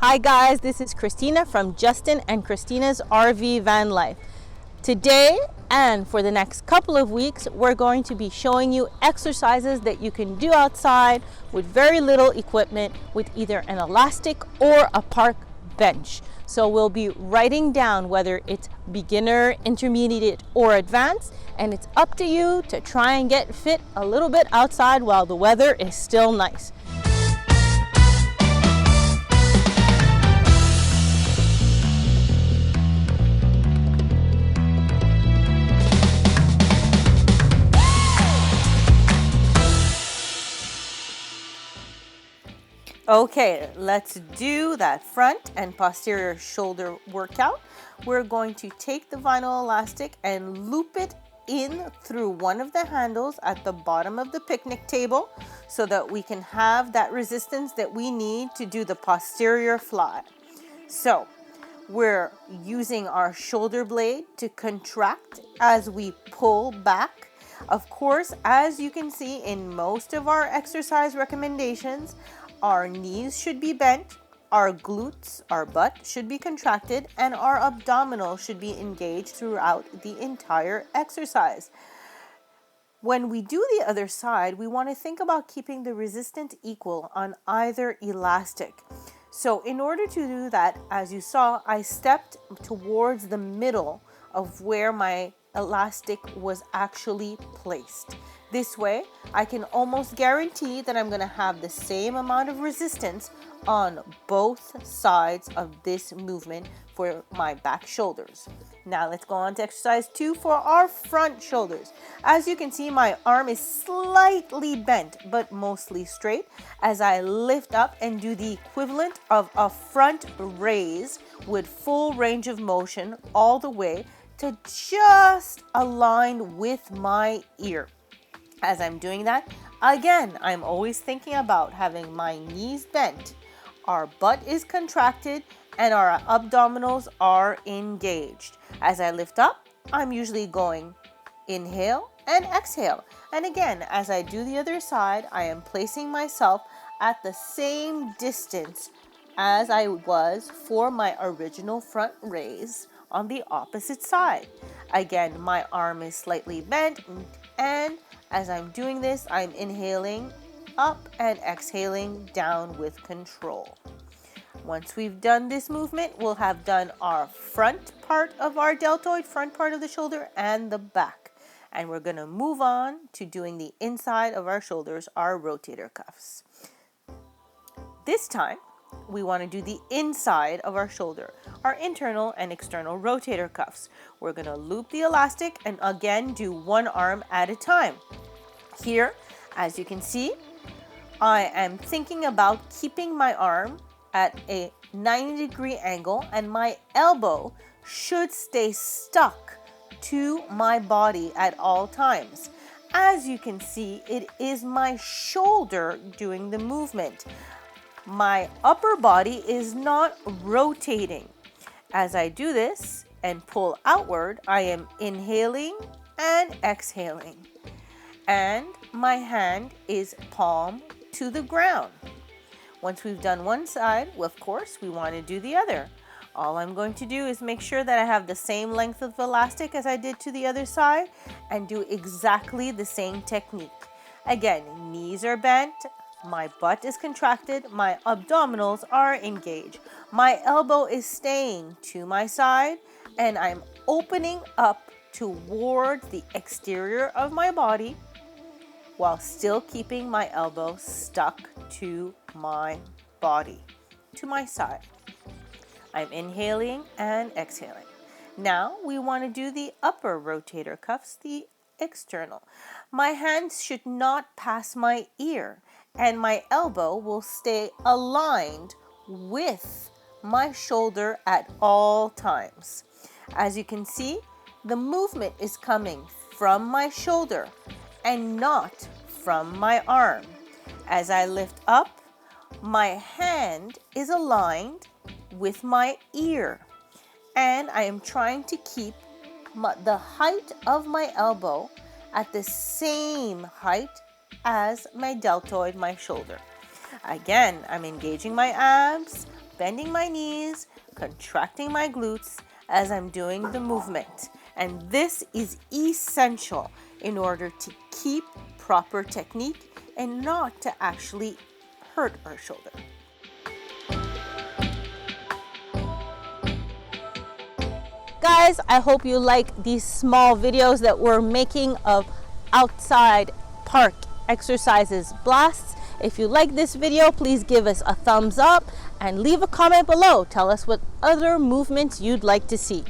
Hi guys, this is Christina from Justin and Christina's RV Van Life. Today and for the next couple of weeks, we're going to be showing you exercises that you can do outside with very little equipment with either an elastic or a park bench. So we'll be writing down whether it's beginner, intermediate, or advanced, and it's up to you to try and get fit a little bit outside while the weather is still nice. Okay, let's do that front and posterior shoulder workout. We're going to take the vinyl elastic and loop it in through one of the handles at the bottom of the picnic table so that we can have that resistance that we need to do the posterior fly. So we're using our shoulder blade to contract as we pull back. Of course, as you can see in most of our exercise recommendations, our knees should be bent, our glutes, our butt should be contracted, and our abdominals should be engaged throughout the entire exercise. When we do the other side, we want to think about keeping the resistance equal on either elastic. So in order to do that, as you saw, I stepped towards the middle of where my elastic was actually placed. This way, I can almost guarantee that I'm going to have the same amount of resistance on both sides of this movement for my back shoulders. Now let's go on to exercise 2 for our front shoulders. As you can see, my arm is slightly bent, but mostly straight as I lift up and do the equivalent of a front raise with full range of motion all the way to just align with my ear. As I'm doing that, again, I'm always thinking about having my knees bent, our butt is contracted, and our abdominals are engaged. As I lift up, I'm usually going inhale and exhale. And again, as I do the other side, I am placing myself at the same distance as I was for my original front raise on the opposite side. Again, my arm is slightly bent, and as I'm doing this, I'm inhaling up and exhaling down with control. Once we've done this movement, we'll have done our front part of our deltoid, front part of the shoulder, and the back. And we're going to move on to doing the inside of our shoulders, our rotator cuffs. This time, we want to do the inside of our shoulder, our internal and external rotator cuffs. We're going to loop the elastic and again do one arm at a time. Here, as you can see, I am thinking about keeping my arm at a 90-degree angle, and my elbow should stay stuck to my body at all times. As you can see, it is my shoulder doing the movement. My upper body is not rotating. As I do this and pull outward, I am inhaling and exhaling. And my hand is palm to the ground. Once we've done one side, well, of course, we want to do the other. All I'm going to do is make sure that I have the same length of elastic as I did to the other side and do exactly the same technique. Again, knees are bent, my butt is contracted, my abdominals are engaged. My elbow is staying to my side, and I'm opening up towards the exterior of my body while still keeping my elbow stuck to my body, to my side. I'm inhaling and exhaling. Now we want to do the upper rotator cuffs, the external. My hands should not pass my ear, and my elbow will stay aligned with my shoulder at all times. As you can see, the movement is coming from my shoulder and not from my arm. As I lift up, my hand is aligned with my ear, and I am trying to keep the height of my elbow at the same height as my deltoid, my shoulder. Again, I'm engaging my abs, bending my knees, contracting my glutes as I'm doing the movement. And this is essential in order to keep proper technique and not to actually hurt our shoulder. Guys, I hope you like these small videos that we're making of outside park exercises, blasts. If you like this video, please give us a thumbs up and leave a comment below. Tell us what other movements you'd like to see.